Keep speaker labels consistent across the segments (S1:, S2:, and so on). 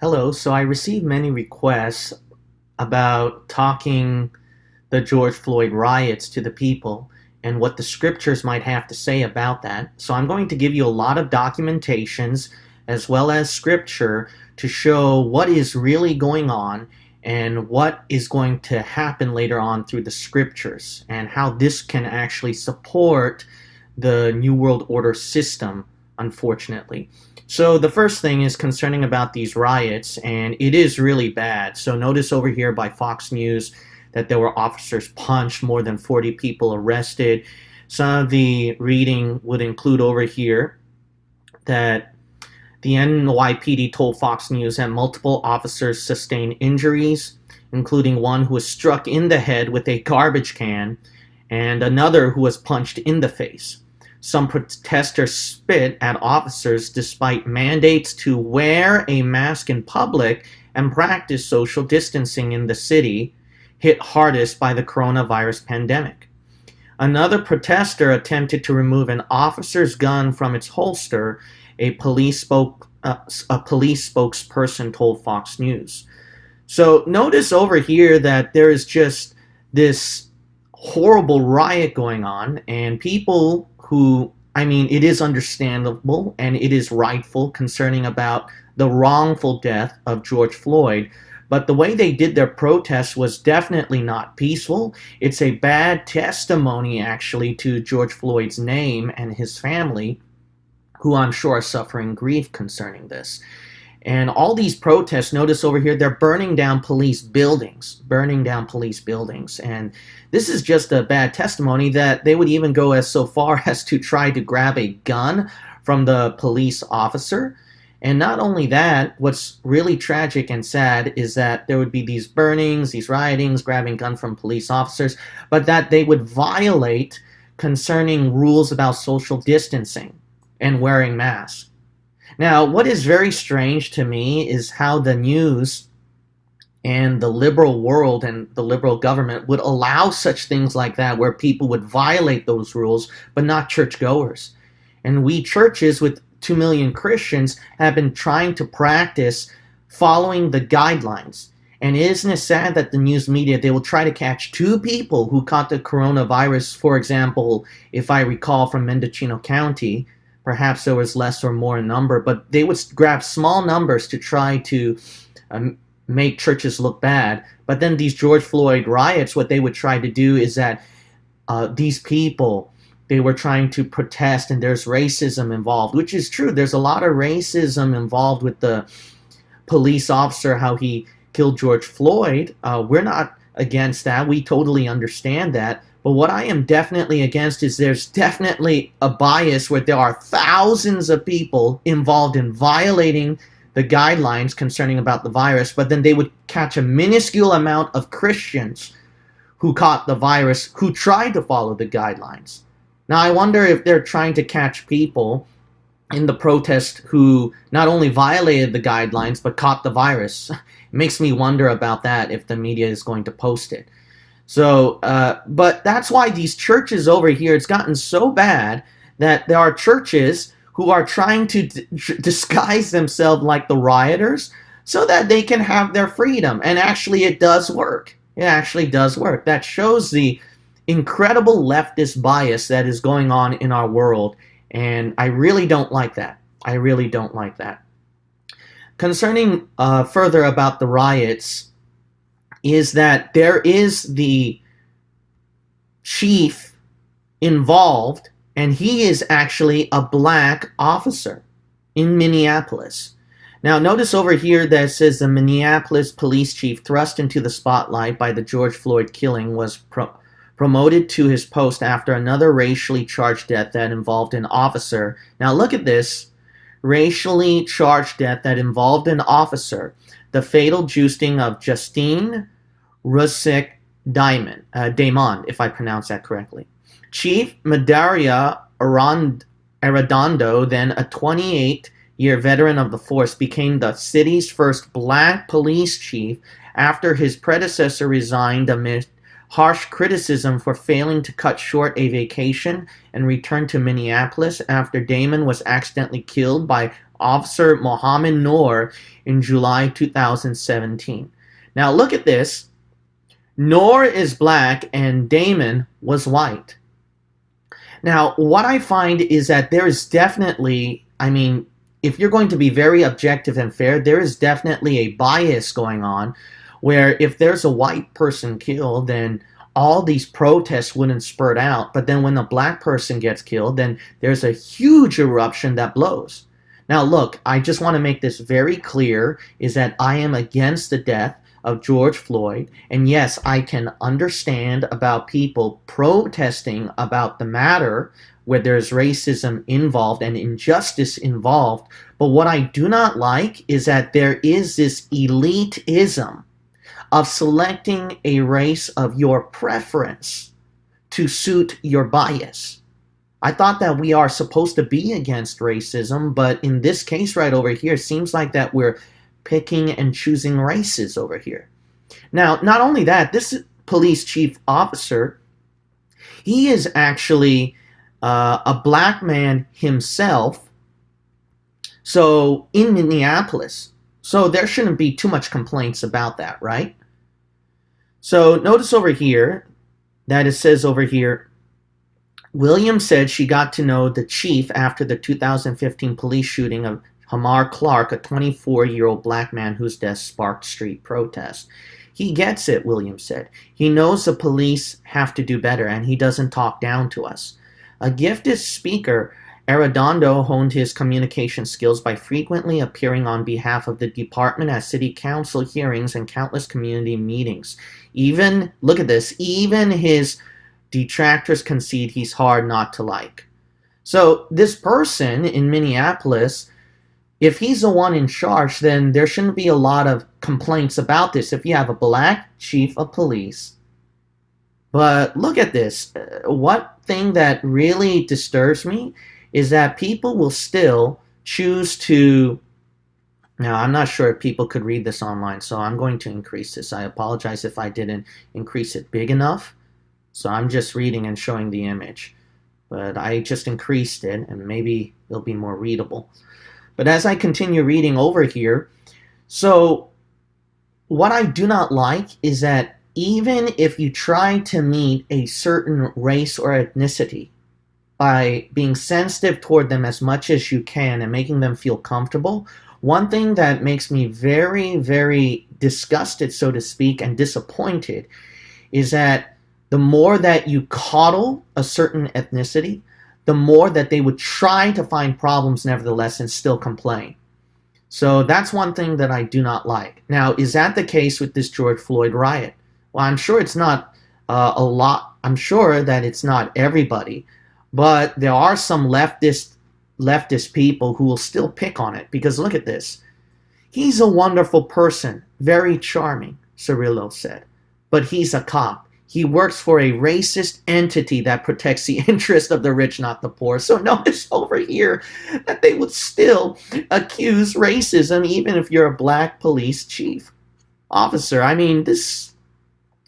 S1: Hello, so I received many requests about talking the George Floyd riots to the people and what the scriptures might have to say about that. So I'm going to give you a lot of documentations as well as scripture to show what is really going on and what is going to happen later on through the scriptures and how this can actually support the New World Order system, unfortunately. So the first thing is concerning about these riots, and it is really bad. So notice over here by Fox News that there were officers punched, more than 40 people arrested. Some of the reading would include over here that the NYPD told Fox News that multiple officers sustained injuries, including one who was struck in the head with a garbage can and another who was punched in the face. Some protesters spit at officers despite mandates to wear a mask in public and practice social distancing in the city hit hardest by the coronavirus pandemic. Another protester attempted to remove an officer's gun from its holster, a police spokesperson told Fox News. So notice over here that there is just this horrible riot going on, and people who, it is understandable and it is rightful concerning about the wrongful death of George Floyd, but the way they did their protest was definitely not peaceful. It's a bad testimony, actually, to George Floyd's name and his family, who I'm sure are suffering grief concerning this. And all these protests, notice over here, they're burning down police buildings, And this is just a bad testimony that they would even go as so far as to try to grab a gun from the police officer. And not only that, what's really tragic and sad is that there would be these burnings, these riotings, grabbing gun from police officers, but that they would violate concerning rules about social distancing and wearing masks. Now, what is very strange to me is how the news and the liberal world and the liberal government would allow such things like that, where people would violate those rules, but not churchgoers. And we churches with 2 million Christians have been trying to practice following the guidelines. And isn't it sad that the news media, they will try to catch 2 people who caught the coronavirus, for example, if I recall from Mendocino County. Perhaps there was less or more in number, but they would grab small numbers to try to make churches look bad. But then these George Floyd riots, what they would try to do is that these people, they were trying to protest, and there's racism involved, which is true. There's a lot of racism involved with the police officer, how he killed George Floyd. We're not against that. We totally understand that. But what I am definitely against is there's definitely a bias where there are thousands of people involved in violating the guidelines concerning about the virus, but then they would catch a minuscule amount of Christians who caught the virus, who tried to follow the guidelines. Now, I wonder if they're trying to catch people in the protest who not only violated the guidelines, but caught the virus. It makes me wonder about that, if the media is going to post it. So, but that's why these churches over here, it's gotten so bad that there are churches who are trying to disguise themselves like the rioters so that they can have their freedom. And actually, it does work. It actually does work. That shows the incredible leftist bias that is going on in our world. And I really don't like that. I really don't like that. Concerning further about the riots, is that there is the chief involved, and he is actually a black officer in Minneapolis. Now, notice over here that it says the Minneapolis police chief thrust into the spotlight by the George Floyd killing was promoted to his post after another racially charged death that involved an officer. Now, look at this. Racially charged death that involved an officer. The fatal juicing of Justine Rusik Damon, if I pronounce that correctly. Chief Madaria Arredondo, then a 28-year veteran of the force, became the city's first black police chief after his predecessor resigned amid harsh criticism for failing to cut short a vacation and return to Minneapolis after Damon was accidentally killed by Officer Mohammed Noor, in July 2017. Now look at this. Noor is black and Damon was white. Now, what I find is that there is definitely, I mean, if you're going to be very objective and fair, there is definitely a bias going on where if there's a white person killed, then all these protests wouldn't spurt out. But then when a black person gets killed, then there's a huge eruption that blows. Now, look, I just want to make this very clear is that I am against the death of George Floyd. And yes, I can understand about people protesting about the matter where there's racism involved and injustice involved. But what I do not like is that there is this elitism of selecting a race of your preference to suit your bias. I thought that we are supposed to be against racism, but in this case right over here, it seems like that we're picking and choosing races over here. Now, not only that, this police chief officer, he is actually a black man himself, so in Minneapolis. So there shouldn't be too much complaints about that, right? So notice over here that it says over here, Williams said she got to know the chief after the 2015 police shooting of Hamar Clark, a 24-year-old black man whose death sparked street protests. He gets it, Williams said. He knows the police have to do better, and he doesn't talk down to us. A gifted speaker, Arredondo honed his communication skills by frequently appearing on behalf of the department at city council hearings and countless community meetings. Even, look at this, even his detractors concede he's hard not to like. So this person in Minneapolis, if he's the one in charge, then there shouldn't be a lot of complaints about this if you have a black chief of police. But look at this. One thing that really disturbs me is that people will still choose to... Now, I'm not sure if people could read this online, so I'm going to increase this. I apologize if I didn't increase it big enough. So I'm just reading and showing the image. But I just increased it, and maybe it'll be more readable. But as I continue reading over here, so what I do not like is that even if you try to meet a certain race or ethnicity by being sensitive toward them as much as you can and making them feel comfortable, one thing that makes me very, very disgusted, so to speak, and disappointed is that the more that you coddle a certain ethnicity, the more that they would try to find problems nevertheless and still complain. So that's one thing that I do not like. Now, is that the case with this George Floyd riot? Well, I'm sure it's not a lot. I'm sure that it's not everybody, but there are some leftist people who will still pick on it because look at this. He's a wonderful person, very charming, Cirillo said, but he's a cop. He works for a racist entity that protects the interest of the rich, not the poor. So notice over here that they would still accuse racism even if you're a black police chief officer. I mean, this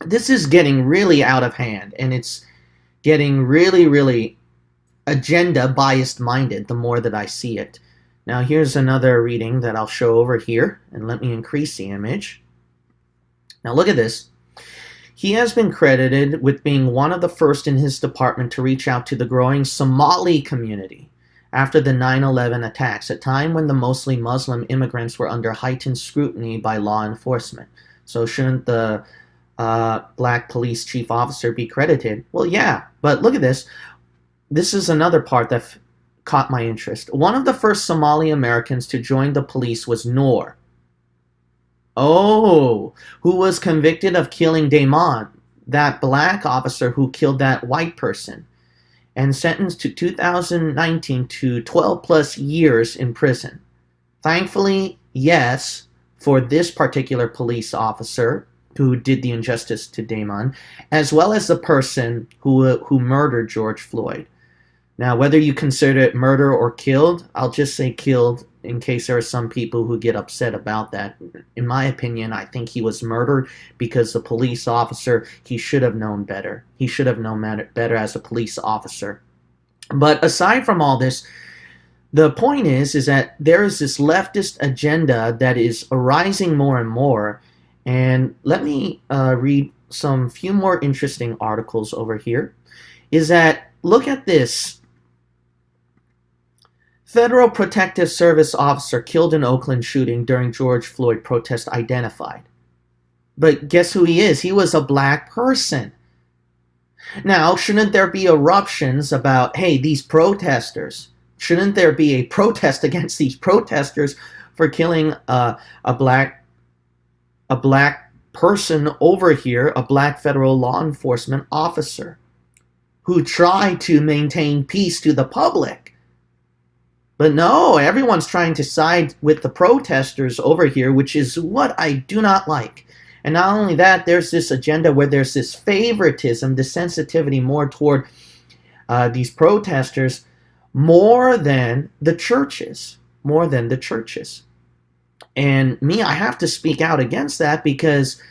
S1: is getting really out of hand, and it's getting really, really agenda biased minded the more that I see it. Now here's another reading that I'll show over here, and let me increase the image. Now look at this. He has been credited with being one of the first in his department to reach out to the growing Somali community after the 9/11 attacks, a time when the mostly Muslim immigrants were under heightened scrutiny by law enforcement. So shouldn't the black police chief officer be credited? Well, yeah, but look at this. This is another part that caught my interest. One of the first Somali Americans to join the police was Noor. Oh, who was convicted of killing Damon, that black officer who killed that white person, and sentenced to 2019 to 12 plus years in prison. Thankfully, yes, for this particular police officer who did the injustice to Damon, as well as the person who murdered George Floyd. Now, whether you consider it murder or killed, I'll just say killed in case there are some people who get upset about that. In my opinion, I think he was murdered because the police officer, he should have known better. He should have known better as a police officer. But aside from all this, The point is that there is this leftist agenda that is arising more and more. And let me read some few more interesting articles over here. Is that, look at this. Federal Protective Service officer killed in Oakland shooting during George Floyd protest identified. But guess who he is? He was a black person. Now, shouldn't there be eruptions about, hey, these protesters? Shouldn't there be a protest against these protesters for killing a black person over here, a black federal law enforcement officer who tried to maintain peace to the public? But no, everyone's trying to side with the protesters over here, which is what I do not like. And not only that, there's this agenda where there's this favoritism, this sensitivity more toward these protesters more than the churches. And me, I have to speak out against that because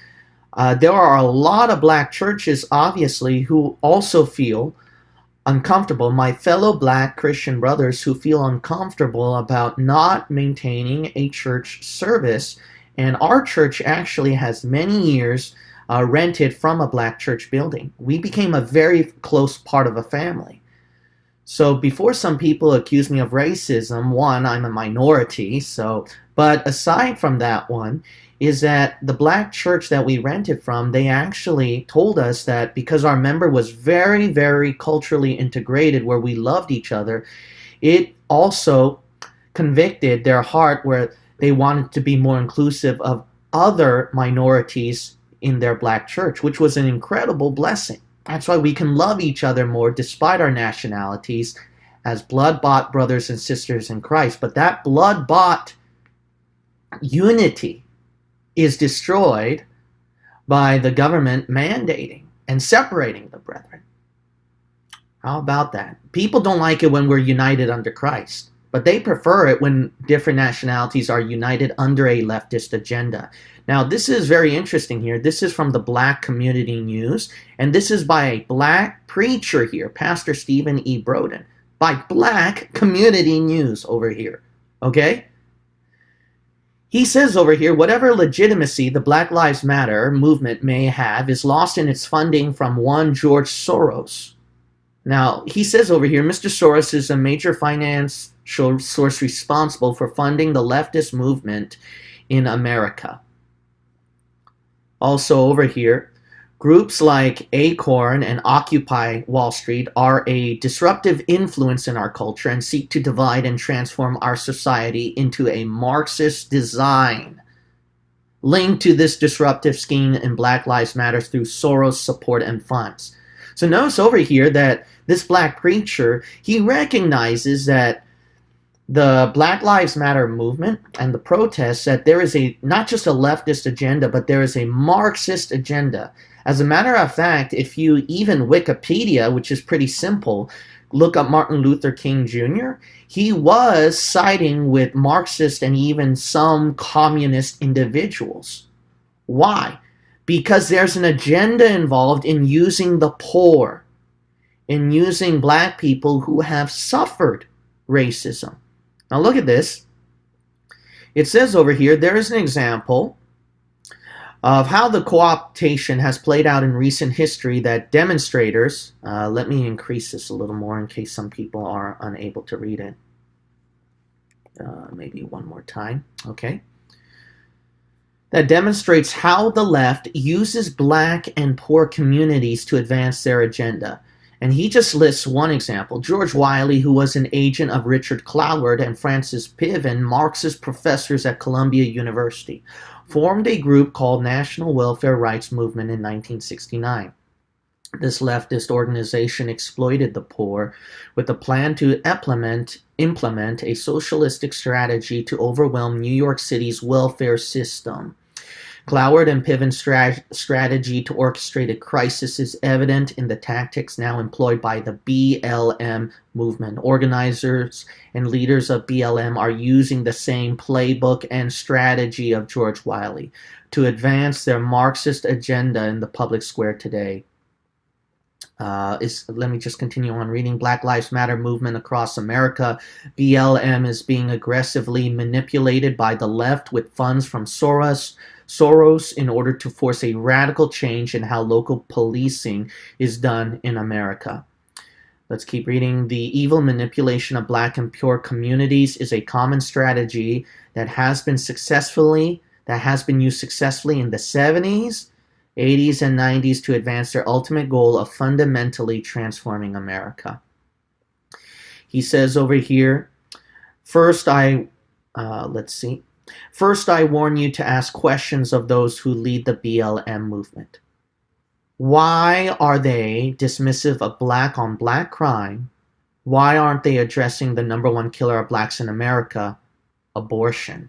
S1: there are a lot of black churches, obviously, who also feel uncomfortable. My fellow black Christian brothers who feel uncomfortable about not maintaining a church service. And our church actually has many years rented from a black church building. We became a very close part of a family. So before some people accuse me of racism, one, I'm a minority, but aside from that one, is that the black church that we rented from, they actually told us that because our member was very, very culturally integrated, where we loved each other, it also convicted their heart where they wanted to be more inclusive of other minorities in their black church, which was an incredible blessing. That's why we can love each other more despite our nationalities as blood-bought brothers and sisters in Christ. But that blood-bought unity is destroyed by the government mandating and separating the brethren. How about that? People don't like it when we're united under Christ, but they prefer it when different nationalities are united under a leftist agenda. Now, this is very interesting here. This is from the Black Community News, and this is by a black preacher here, Pastor Stephen E. Broden, by Black Community News over here, okay? He says over here, whatever legitimacy the Black Lives Matter movement may have is lost in its funding from one George Soros. Now, he says over here, Mr. Soros is a major financial source responsible for funding the leftist movement in America. Also over here, groups like Acorn and Occupy Wall Street are a disruptive influence in our culture and seek to divide and transform our society into a Marxist design. Linked to this disruptive scheme in Black Lives Matter through Soros support and funds. So notice over here that this black preacher, he recognizes that the Black Lives Matter movement and the protests, that there is not just a leftist agenda, but there is a Marxist agenda. As a matter of fact, if you even Wikipedia, which is pretty simple, look up Martin Luther King Jr., he was siding with Marxist and even some communist individuals. Why? Because there's an agenda involved in using the poor, in using black people who have suffered racism. Now look at this. It says over here, there is an example of how the co-optation has played out in recent history that demonstrators, let me increase this a little more in case some people are unable to read it. Maybe one more time, okay. That demonstrates how the left uses black and poor communities to advance their agenda. And he just lists one example. George Wiley, who was an agent of Richard Cloward and Francis Piven, Marxist professors at Columbia University, formed a group called National Welfare Rights Movement in 1969. This leftist organization exploited the poor with a plan to implement a socialistic strategy to overwhelm New York City's welfare system. Cloward and Piven's strategy to orchestrate a crisis is evident in the tactics now employed by the BLM movement. Organizers and leaders of BLM are using the same playbook and strategy of George Wiley to advance their Marxist agenda in the public square today. Let me just continue on reading. Black Lives Matter movement across America. BLM is being aggressively manipulated by the left with funds from Soros in order to force a radical change in how local policing is done in America. Let's keep reading. The evil manipulation of black and poor communities is a common strategy that has been used successfully in the 70s, 80s, and 90s to advance their ultimate goal of fundamentally transforming America. He says over here, first I warn you to ask questions of those who lead the BLM movement. Why are they dismissive of black on black crime? Why aren't they addressing the number one killer of blacks in America, abortion?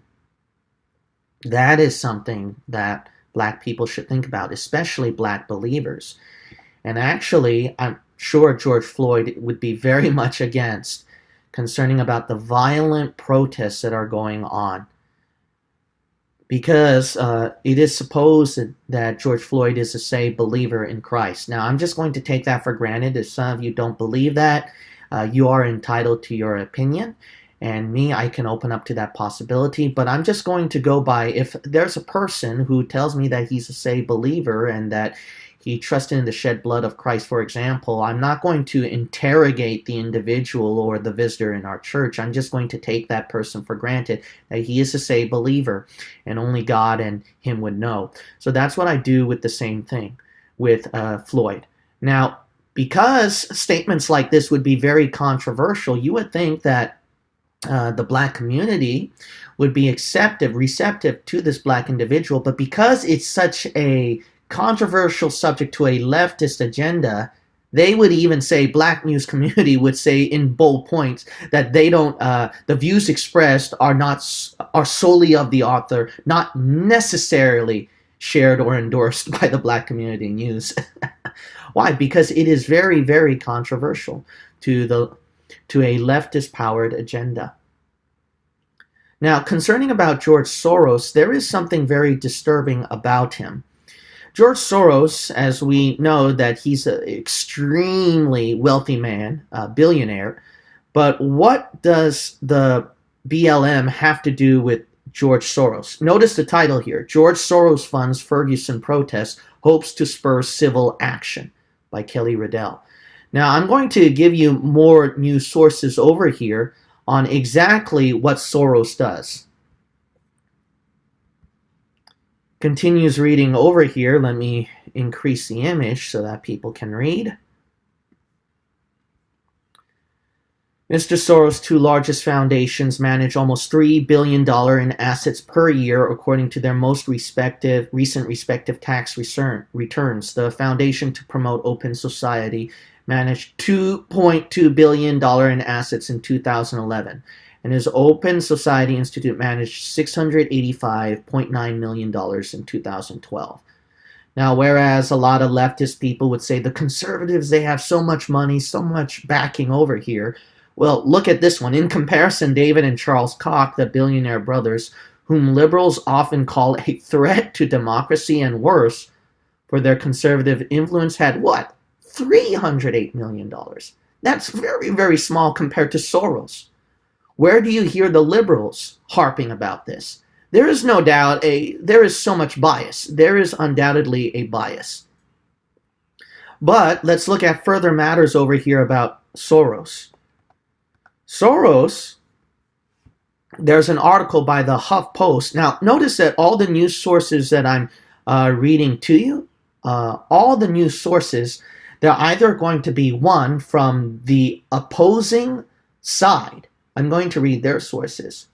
S1: That is something that black people should think about, especially black believers. And actually, I'm sure George Floyd would be very much against concerning about the violent protests that are going on. Because it is supposed that George Floyd is a saved believer in Christ. Now, I'm just going to take that for granted. If some of you don't believe that, you are entitled to your opinion. And me, I can open up to that possibility. But I'm just going to go by, if there's a person who tells me that he's a saved believer and that he trusted in the shed blood of Christ, for example, I'm not going to interrogate the individual or the visitor in our church. I'm just going to take that person for granted that he is a saved believer and only God and him would know. So that's what I do with the same thing with Floyd. Now, because statements like this would be very controversial, you would think that the black community would be receptive to this black individual, but because it's such a controversial subject to a leftist agenda, they would even say, black news community would say in bold points that they don't, the views expressed are solely of the author, not necessarily shared or endorsed by the black community news. Why? Because it is very, very controversial to a leftist powered agenda. Now, concerning about George Soros, there is something very disturbing about him. George Soros, as we know, that he's an extremely wealthy man, a billionaire, but what does the BLM have to do with George Soros? Notice the title here, George Soros Funds Ferguson Protest, Hopes to Spur Civil Action by Kelly Riddell. Now, I'm going to give you more news sources over here on exactly what Soros does. Continues reading over here. Let me increase the image so that people can read. Mr. Soros' two largest foundations manage almost $3 billion in assets per year, according to their most recent respective tax returns. The Foundation to Promote Open Society managed $2.2 billion in assets in 2011. And his Open Society Institute managed $685.9 million in 2012. Now, whereas a lot of leftist people would say the conservatives, they have so much money, so much backing over here. Well, look at this one. In comparison, David and Charles Koch, the billionaire brothers, whom liberals often call a threat to democracy and worse for their conservative influence, had what? $308 million. That's very, very small compared to Soros. Where do you hear the liberals harping about this? There is no doubt there is so much bias. There is undoubtedly a bias. But let's look at further matters over here about Soros. Soros, there's an article by the HuffPost. Now, notice that all the news sources that I'm reading to you, all the news sources, they're either going to be one from the opposing side. I'm going to read their sources.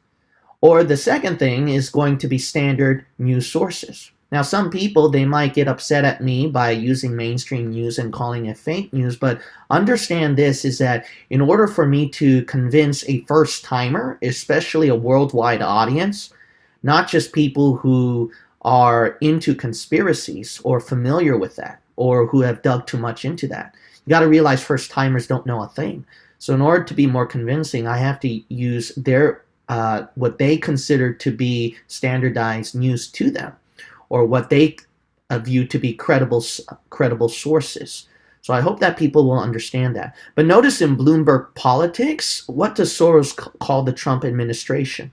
S1: Or the second thing is going to be standard news sources. Now, some people, they might get upset at me by using mainstream news and calling it fake news, but understand this is that in order for me to convince a first-timer, especially a worldwide audience, not just people who are into conspiracies or familiar with that or who have dug too much into that, you got to realize first-timers don't know a thing. So in order to be more convincing, I have to use their what they consider to be standardized news to them, or what they view to be credible sources. So I hope that people will understand that. But notice in Bloomberg Politics, what does Soros call the Trump administration?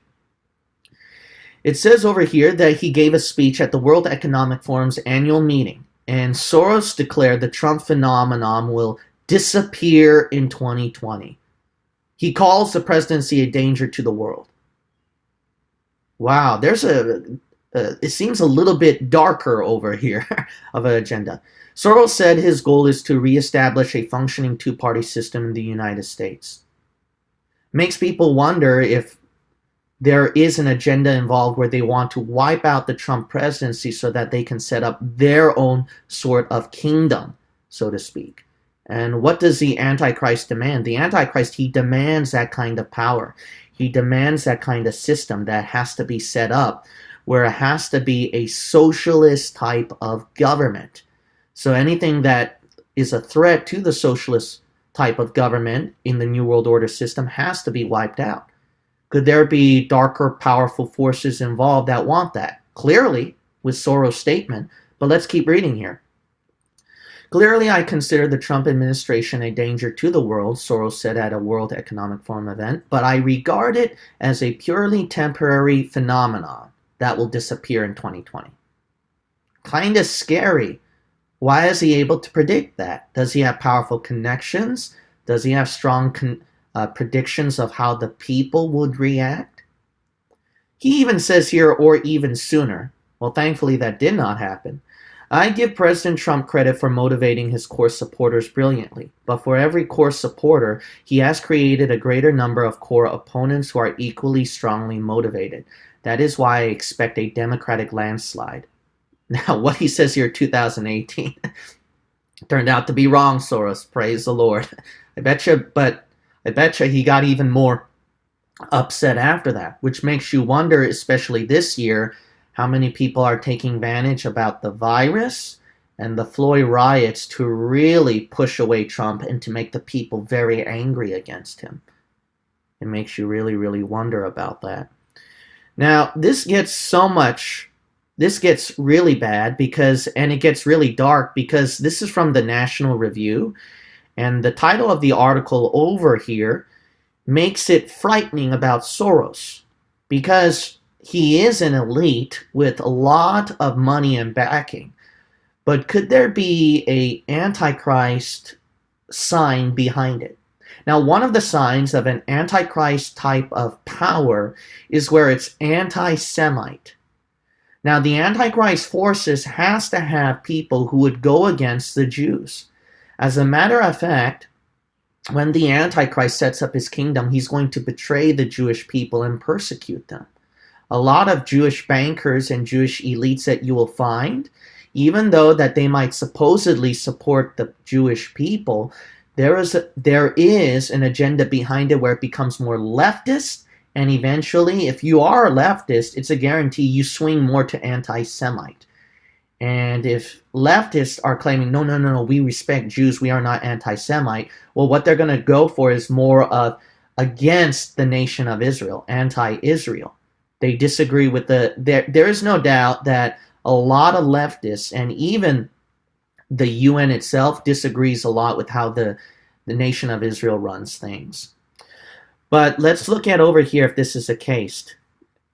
S1: It says over here that he gave a speech at the World Economic Forum's annual meeting, and Soros declared the Trump phenomenon will disappear in 2020. He calls the presidency a danger to the world. Wow, it seems a little bit darker over here of an agenda. Soros said his goal is to reestablish a functioning two-party system in the United States. Makes people wonder if there is an agenda involved where they want to wipe out the Trump presidency so that they can set up their own sort of kingdom, so to speak. And what does the Antichrist demand? The Antichrist, he demands that kind of power. He demands that kind of system that has to be set up where it has to be a socialist type of government. So anything that is a threat to the socialist type of government in the New World Order system has to be wiped out. Could there be darker, powerful forces involved that want that? Clearly, with Soros' statement, but let's keep reading here. Clearly, I consider the Trump administration a danger to the world, Soros said at a World Economic Forum event, but I regard it as a purely temporary phenomenon that will disappear in 2020. Kind of scary. Why is he able to predict that? Does he have powerful connections? Does he have strong predictions of how the people would react? He even says here, or even sooner. Well, thankfully that did not happen. I give President Trump credit for motivating his core supporters brilliantly, but for every core supporter, he has created a greater number of core opponents who are equally strongly motivated. That is why I expect a Democratic landslide. Now, what he says here, 2018, turned out to be wrong, Soros. Praise the Lord. I bet you he got even more upset after that, which makes you wonder, especially this year, how many people are taking advantage about the virus and the Floyd riots to really push away Trump and to make the people very angry against him. It makes you really, really wonder about that. Now, this gets really bad and it gets really dark because this is from the National Review, and the title of the article over here makes it frightening about Soros because he is an elite with a lot of money and backing. But could there be an Antichrist sign behind it? Now, one of the signs of an Antichrist type of power is where it's anti-Semite. Now, the Antichrist forces has to have people who would go against the Jews. As a matter of fact, when the Antichrist sets up his kingdom, he's going to betray the Jewish people and persecute them. A lot of Jewish bankers and Jewish elites that you will find, even though that they might supposedly support the Jewish people, there is an agenda behind it where it becomes more leftist, and eventually, if you are a leftist, it's a guarantee you swing more to anti-Semite. And if leftists are claiming, no, we respect Jews, we are not anti-Semite, well, what they're going to go for is more of against the nation of Israel, anti-Israel. They disagree with there is no doubt that a lot of leftists and even the UN itself disagrees a lot with how the nation of Israel runs things. But let's look at over here if this is the case.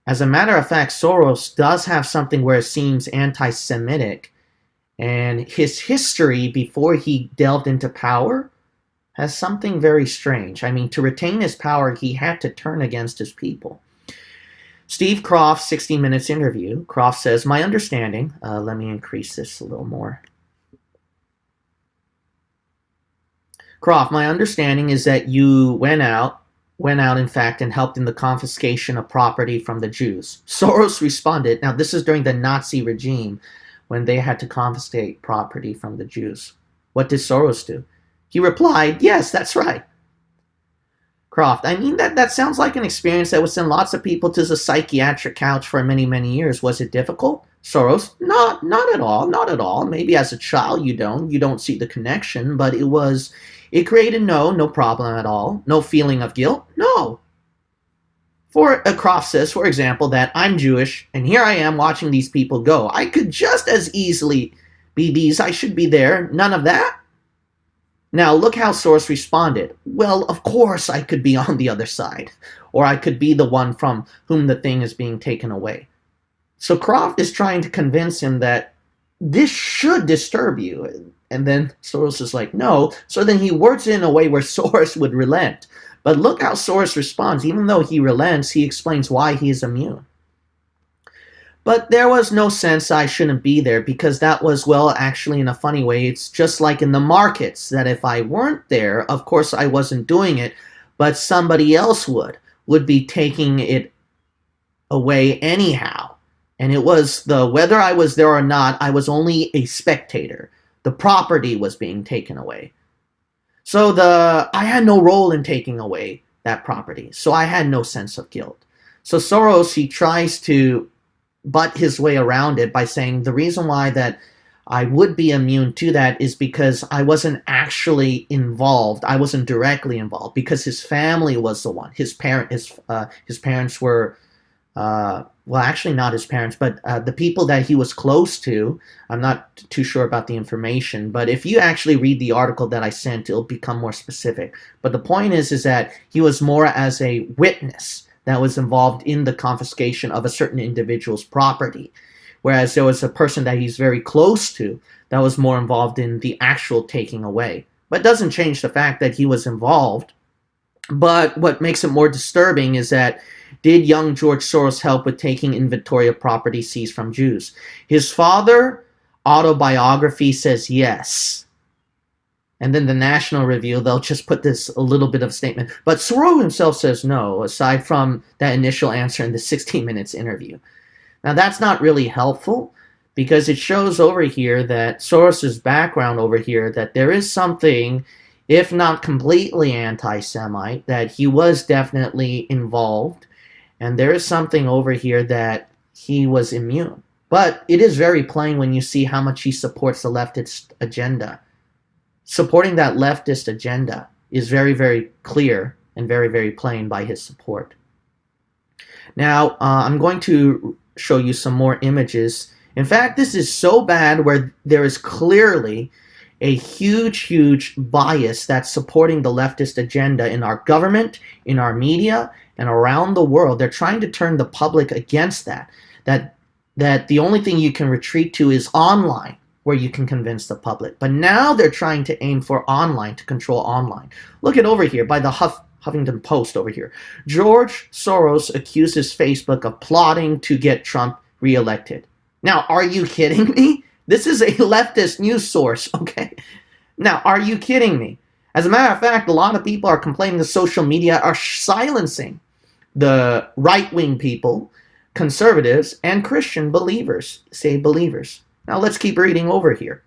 S1: As a matter of fact, Soros does have something where it seems anti-Semitic, and his history before he delved into power has something very strange. I mean, to retain his power, he had to turn against his people. Steve Croft, 60 Minutes interview. Croft says, my understanding, let me increase this a little more. Croft, my understanding is that you went out, in fact, and helped in the confiscation of property from the Jews. Soros responded, now this is during the Nazi regime, when they had to confiscate property from the Jews. What did Soros do? He replied, yes, that's right. Croft, I mean, that sounds like an experience that would send lots of people to the psychiatric couch for many, many years. Was it difficult? Soros, not at all. Maybe as a child you don't see the connection, but it created no problem at all. No feeling of guilt, no. Croft says, for example, that I'm Jewish, and here I am watching these people go. I could just as easily be these, I should be there, none of that. Now, look how Soros responded. Well, of course I could be on the other side, or I could be the one from whom the thing is being taken away. So Croft is trying to convince him that this should disturb you. And then Soros is like, no. So then he words it in a way where Soros would relent. But look how Soros responds. Even though he relents, he explains why he is immune. But there was no sense I shouldn't be there because that was, well, actually in a funny way, it's just like in the markets that if I weren't there, of course I wasn't doing it, but somebody else would be taking it away anyhow. And it was whether I was there or not, I was only a spectator. The property was being taken away. So I had no role in taking away that property. So I had no sense of guilt. So Soros, he tries to butt his way around it by saying the reason why that I would be immune to that is because I wasn't actually involved. I wasn't directly involved because his family was the one. His parents were, well, actually not his parents, but the people that he was close to. I'm not too sure about the information, but if you actually read the article that I sent, it'll become more specific. But the point is that he was more as a witness that was involved in the confiscation of a certain individual's property. Whereas there was a person that he's very close to that was more involved in the actual taking away. But it doesn't change the fact that he was involved. But what makes it more disturbing is that did young George Soros help with taking inventory of property seized from Jews? His father autobiography says yes. And then the National Review, they'll just put this a little bit of statement. But Soros himself says no, aside from that initial answer in the 16 Minutes interview. Now, that's not really helpful because it shows over here that Soros's background over here, that there is something, if not completely anti-Semite, that he was definitely involved. And there is something over here that he was immune. But it is very plain when you see how much he supports the leftist agenda. Supporting that leftist agenda is very, very clear and very, very plain by his support. Now, I'm going to show you some more images. In fact, this is so bad where there is clearly a huge, huge bias that's supporting the leftist agenda in our government, in our media, and around the world. They're trying to turn the public against that. That the only thing you can retreat to is online, where you can convince the public. But now they're trying to aim for online, to control online. Look at over here by the Huffington Post over here. George Soros accuses Facebook of plotting to get Trump reelected. Now, are you kidding me? This is a leftist news source, okay? Now, are you kidding me? As a matter of fact, a lot of people are complaining the social media are silencing the right-wing people, conservatives, and Christian believers, say believers. Now let's keep reading over here.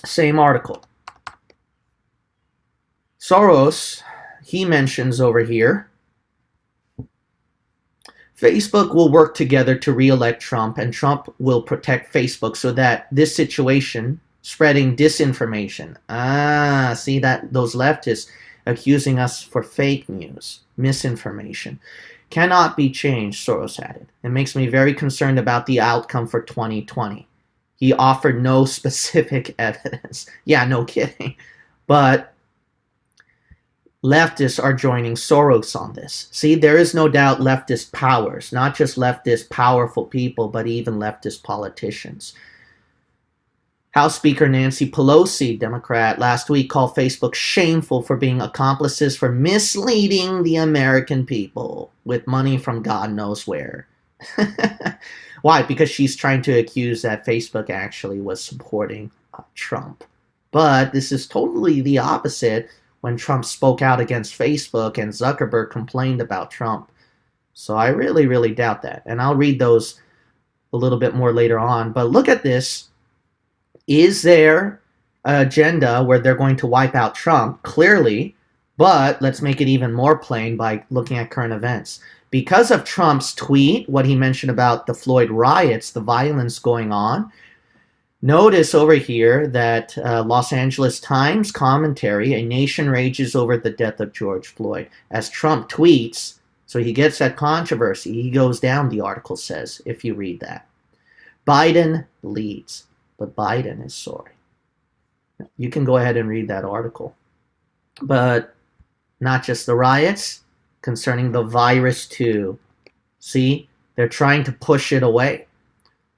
S1: Same article. Soros, he mentions over here, Facebook will work together to re-elect Trump, and Trump will protect Facebook so that this situation, spreading disinformation. See that those leftists accusing us for fake news, misinformation, cannot be changed, Soros added. It makes me very concerned about the outcome for 2020. He offered no specific evidence. Yeah, no kidding. But leftists are joining Soros on this. See, there is no doubt leftist powers, not just leftist powerful people, but even leftist politicians. House Speaker Nancy Pelosi, Democrat, last week called Facebook shameful for being accomplices for misleading the American people with money from God knows where. Why? Because she's trying to accuse that Facebook actually was supporting Trump. But this is totally the opposite when Trump spoke out against Facebook and Zuckerberg complained about Trump. So I really, really doubt that. And I'll read those a little bit more later on. But look at this. Is there an agenda where they're going to wipe out Trump? Clearly. But let's make it even more plain by looking at current events. Because of Trump's tweet, what he mentioned about the Floyd riots, the violence going on, notice over here that Los Angeles Times commentary, a nation rages over the death of George Floyd. As Trump tweets, so he gets that controversy, he goes down, the article says, if you read that. Biden leads, but Biden is sorry. You can go ahead and read that article. But not just the riots, concerning the virus too. See, they're trying to push it away.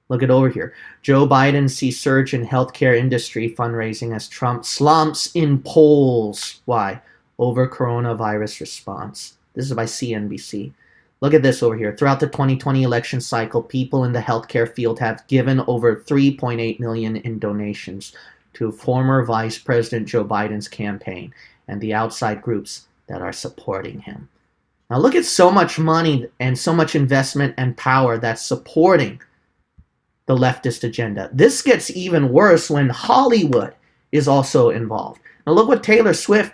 S1: Look at over here. Joe Biden sees surge in healthcare industry fundraising as Trump slumps in polls. Why? Over coronavirus response. This is by CNBC. Look at this over here. Throughout the 2020 election cycle, people in the healthcare field have given over $3.8 million in donations to former Vice President Joe Biden's campaign and the outside groups that are supporting him. Now look at so much money and so much investment and power that's supporting the leftist agenda. This gets even worse when Hollywood is also involved. Now look what Taylor Swift,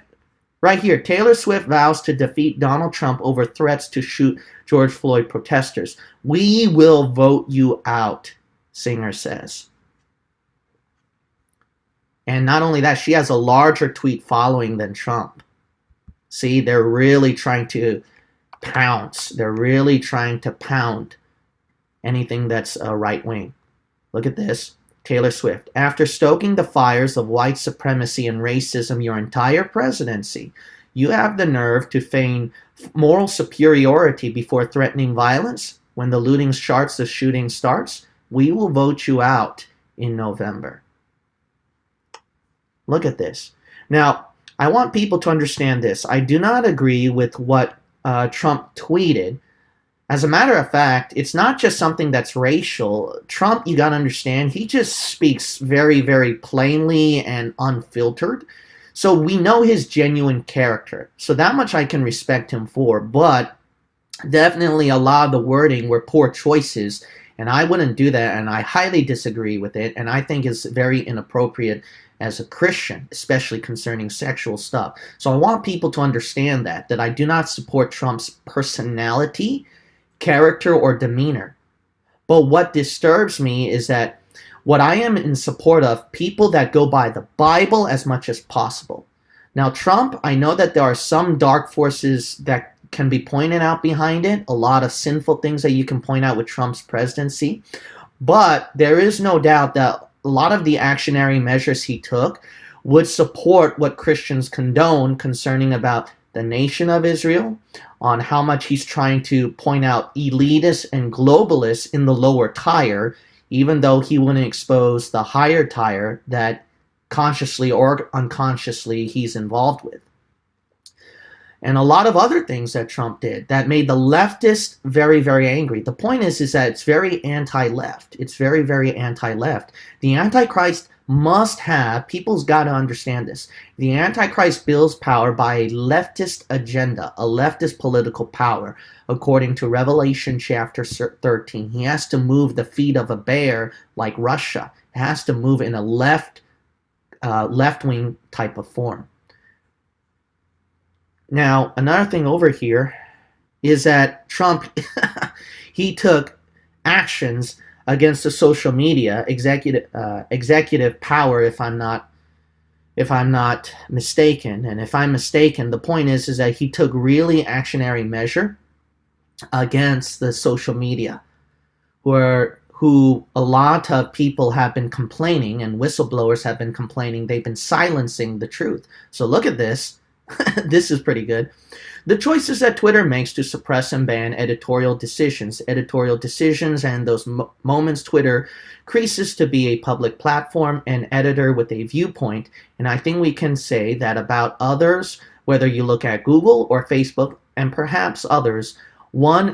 S1: right here. Taylor Swift vows to defeat Donald Trump over threats to shoot George Floyd protesters. We will vote you out, singer says. And not only that, she has a larger tweet following than Trump. See, they're really trying to pounce. They're really trying to pound anything that's right wing. Look at this. Taylor Swift. After stoking the fires of white supremacy and racism your entire presidency, you have the nerve to feign moral superiority before threatening violence? When the looting starts, the shooting starts? We will vote you out in November. Look at this. Now, I want people to understand this. I do not agree with what Trump tweeted. As a matter of fact, it's not just something that's racial. Trump, you got to understand, he just speaks very, very plainly and unfiltered. So we know his genuine character. So that much I can respect him for. But definitely a lot of the wording were poor choices. And I wouldn't do that. And I highly disagree with it. And I think it's very inappropriate as a Christian, especially concerning sexual stuff. So I want people to understand that I do not support Trump's personality, character, or demeanor. But what disturbs me is that what I am in support of, people that go by the Bible as much as possible. Now, Trump, I know that there are some dark forces that can be pointed out behind it, a lot of sinful things that you can point out with Trump's presidency. But there is no doubt that a lot of the actionary measures he took would support what Christians condone concerning about the nation of Israel, on how much he's trying to point out elitists and globalists in the lower tier, even though he wouldn't expose the higher tier that consciously or unconsciously he's involved with. And a lot of other things that Trump did that made the leftists very, very angry. The point is that it's very anti-left. It's very, very anti-left. The Antichrist must have, people's got to understand this, the Antichrist builds power by a leftist agenda, a leftist political power, according to Revelation chapter 13. He has to move the feet of a bear like Russia. It has to move in a left-wing type of form. Now, another thing over here is that Trump, he took actions against the social media executive power, if I'm not mistaken. And if I'm mistaken, the point is that he took really actionary measure against the social media, who a lot of people have been complaining, and whistleblowers have been complaining, they've been silencing the truth. So look at this. This is pretty good. The choices that Twitter makes to suppress and ban editorial decisions and those moments Twitter creases to be a public platform and editor with a viewpoint. And I think we can say that about others, whether you look at Google or Facebook and perhaps others. One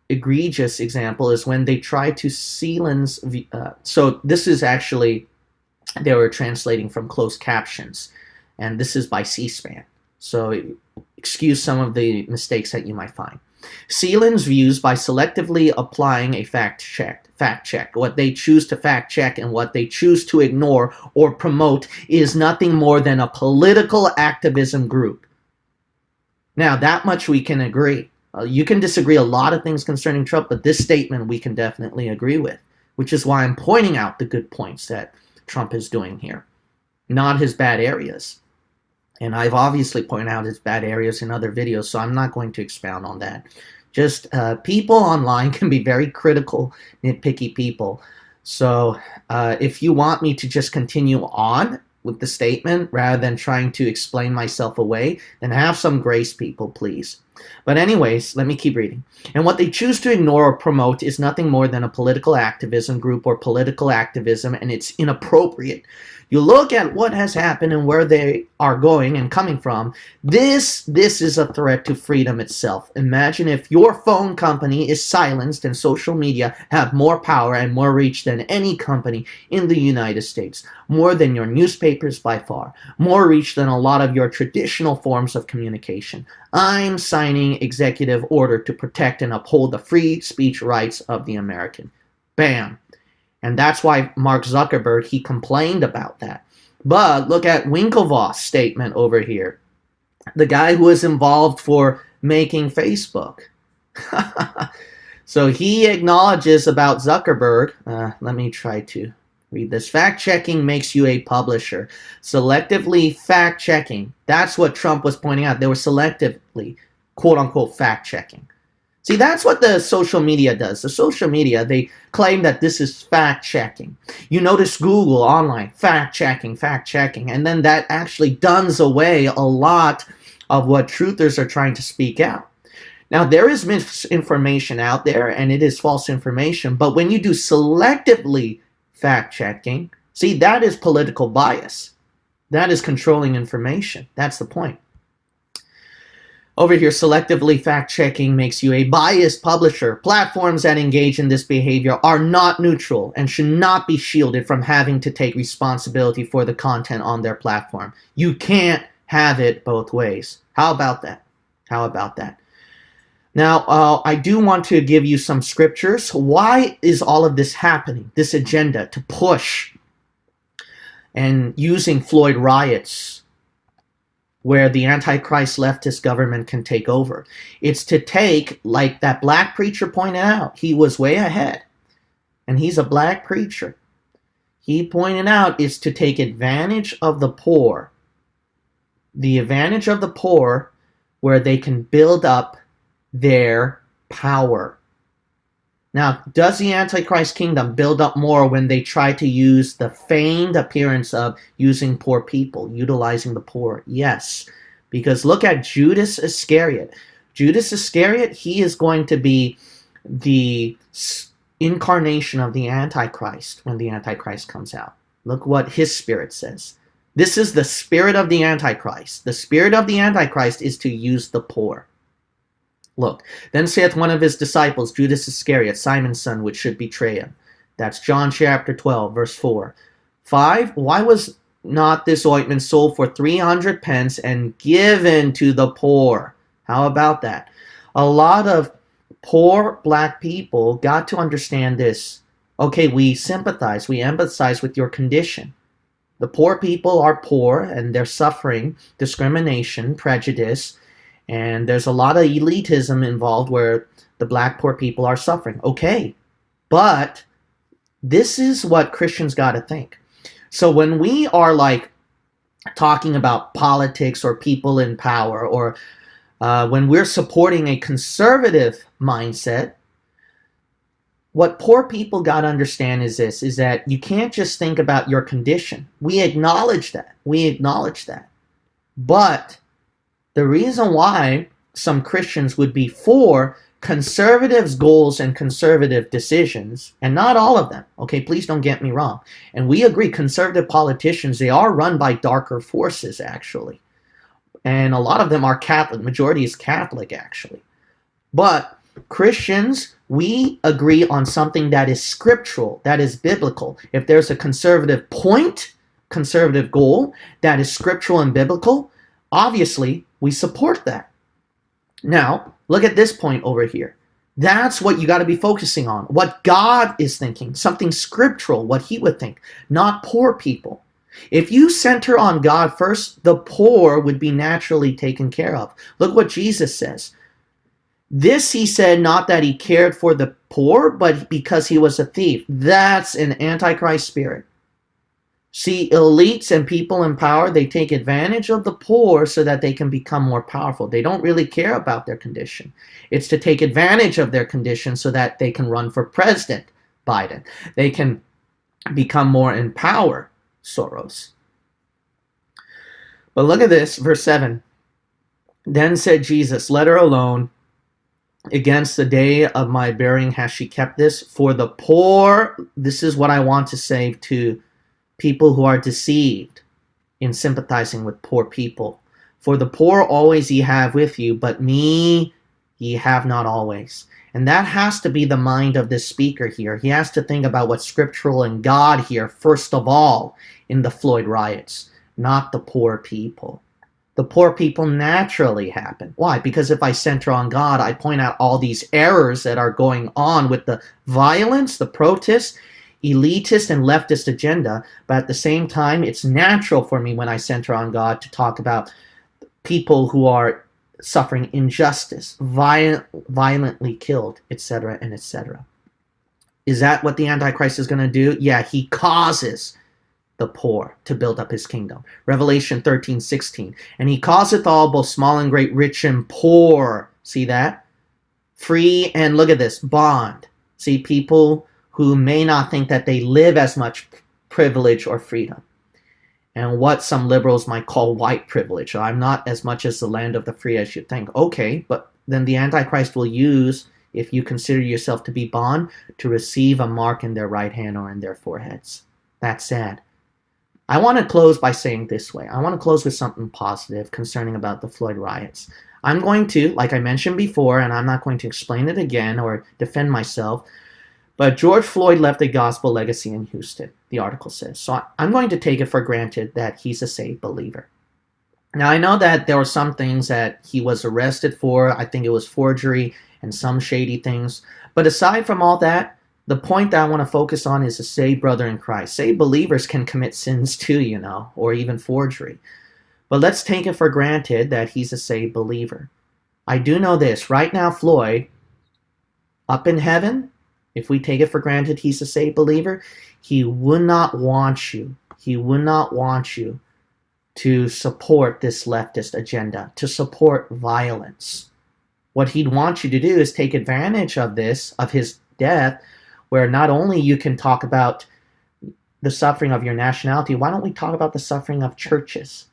S1: egregious example is when they try to silence, so this is actually, they were translating from closed captions, and this is by C-SPAN. So excuse some of the mistakes that you might find. Silence views by selectively applying a fact check. What they choose to fact check and what they choose to ignore or promote is nothing more than a political activism group. Now, that much we can agree. You can disagree a lot of things concerning Trump, but this statement we can definitely agree with, which is why I'm pointing out the good points that Trump is doing here, not his bad areas. And I've obviously pointed out his bad areas in other videos, so I'm not going to expound on that. Just people online can be very critical, nitpicky people. So if you want me to just continue on with the statement rather than trying to explain myself away, then have some grace, people, please. But anyways, let me keep reading. And what they choose to ignore or promote is nothing more than a political activism group or political activism, and it's inappropriate. You look at what has happened and where they are going and coming from. This is a threat to freedom itself. Imagine if your phone company is silenced and social media have more power and more reach than any company in the United States. More than your newspapers by far. More reach than a lot of your traditional forms of communication. I'm signing executive order to protect and uphold the free speech rights of the American. Bam. And that's why Mark Zuckerberg, he complained about that. But look at Winklevoss' statement over here. The guy who was involved for making Facebook. So he acknowledges about Zuckerberg. Let me try to read this. Fact-checking makes you a publisher. Selectively fact-checking. That's what Trump was pointing out. They were selectively, quote-unquote, fact-checking. See, that's what the social media does. The social media, they claim that this is fact-checking. You notice Google online, fact-checking, fact-checking, and then that actually duns away a lot of what truthers are trying to speak out. Now, there is misinformation out there, and it is false information, but when you do selectively fact-checking, see, that is political bias. That is controlling information. That's the point. Over here, selectively fact-checking makes you a biased publisher. Platforms that engage in this behavior are not neutral and should not be shielded from having to take responsibility for the content on their platform. You can't have it both ways. How about that? How about that? Now, I do want to give you some scriptures. Why is all of this happening? This agenda to push and using Floyd riots where the Antichrist leftist government can take over. It's to take, like that black preacher pointed out, he was way ahead, and he's a black preacher. He pointed out is to take advantage of the poor. The advantage of the poor where they can build up their power. Now, does the Antichrist kingdom build up more when they try to use the feigned appearance of using poor people, utilizing the poor? Yes, because look at Judas Iscariot. Judas Iscariot, he is going to be the incarnation of the Antichrist when the Antichrist comes out. Look what his spirit says. This is the spirit of the Antichrist. The spirit of the Antichrist is to use the poor. Look, then saith one of his disciples, Judas Iscariot, Simon's son, which should betray him. That's John chapter 12, verse 4. 5, why was not this ointment sold for 300 pence and given to the poor? How about that? A lot of poor black people got to understand this. Okay, we sympathize, we empathize with your condition. The poor people are poor and they're suffering discrimination, prejudice, and there's a lot of elitism involved where the black poor people are suffering. Okay, but this is what Christians got to think. So when we are like talking about politics or people in power, or when we're supporting a conservative mindset, what poor people got to understand is this, is that you can't just think about your condition. We acknowledge that. We acknowledge that. But the reason why some Christians would be for conservatives' goals and conservative decisions, and not all of them, okay, please don't get me wrong. And we agree, conservative politicians, they are run by darker forces, actually. And a lot of them are Catholic. Majority is Catholic, actually. But Christians, we agree on something that is scriptural, that is biblical. If there's a conservative point, conservative goal, that is scriptural and biblical, obviously, we support that. Now, look at this point over here. That's what you got to be focusing on. What God is thinking. Something scriptural, what he would think. Not poor people. If you center on God first, the poor would be naturally taken care of. Look what Jesus says. This he said, not that he cared for the poor, but because he was a thief. That's an Antichrist spirit. See, elites and people in power, they take advantage of the poor so that they can become more powerful. They don't really care about their condition. It's to take advantage of their condition so that they can run for President Biden. They can become more in power, Soros. But look at this, verse 7. Then said Jesus, let her alone. Against the day of my burying has she kept this. For the poor, this is what I want to say to people who are deceived in sympathizing with poor people. For the poor always ye have with you, but me ye have not always. And that has to be the mind of this speaker here. He has to think about what's scriptural and God here, first of all, in the Floyd riots, not the poor people. The poor people naturally happen. Why? Because if I center on God, I point out all these errors that are going on with the violence, the protests, elitist and leftist agenda. But at the same time, it's natural for me when I center on God to talk about people who are suffering injustice, violently killed, etc., and etc. Is that what the Antichrist is going to do? Yeah, he causes the poor to build up his kingdom. Revelation 13:16. And he causeth all, both small and great, rich and poor. See that? Free and, look at this, bond. See, people who may not think that they live as much privilege or freedom. And what some liberals might call white privilege. I'm not as much as the land of the free as you think. Okay, but then the Antichrist will use, if you consider yourself to be bond, to receive a mark in their right hand or in their foreheads. That's sad. I want to close by saying this way. I want to close with something positive concerning about the Floyd riots. I'm going to, like I mentioned before, and I'm not going to explain it again or defend myself, but George Floyd left a gospel legacy in Houston, the article says. So I'm going to take it for granted that he's a saved believer. Now, I know that there were some things that he was arrested for. I think it was forgery and some shady things. But aside from all that, the point that I want to focus on is a saved brother in Christ. Saved believers can commit sins too, you know, or even forgery. But let's take it for granted that he's a saved believer. I do know this. Right now, Floyd, up in heaven, if we take it for granted he's a saved believer, he would not want you. He would not want you to support this leftist agenda, to support violence. What he'd want you to do is take advantage of this, of his death, where not only you can talk about the suffering of your nationality, why don't we talk about the suffering of churches,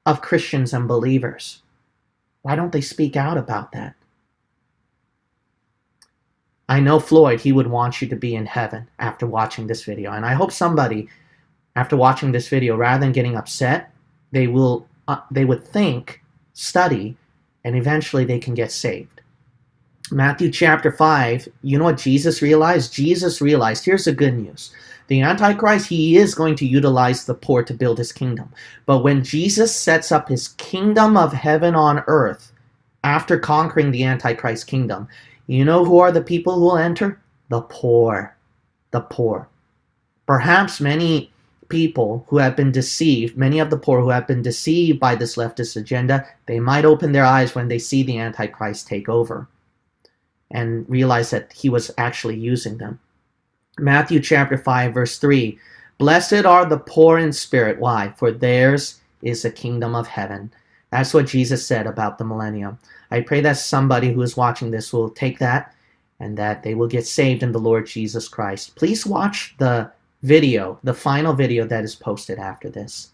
S1: of Christians and believers? Why don't they speak out about that? I know Floyd, he would want you to be in heaven after watching this video. And I hope somebody, after watching this video, rather than getting upset, they would think, study, and eventually they can get saved. Matthew chapter 5, you know what Jesus realized? Jesus realized, here's the good news. The Antichrist, he is going to utilize the poor to build his kingdom. But when Jesus sets up his kingdom of heaven on earth, after conquering the Antichrist kingdom, you know who are the people who will enter? The poor. The poor. Perhaps many people who have been deceived, many of the poor who have been deceived by this leftist agenda, they might open their eyes when they see the Antichrist take over and realize that he was actually using them. Matthew chapter 5, verse 3. Blessed are the poor in spirit. Why? For theirs is the kingdom of heaven. That's what Jesus said about the millennium. I pray that somebody who is watching this will take that and that they will get saved in the Lord Jesus Christ. Please watch the video, the final video that is posted after this.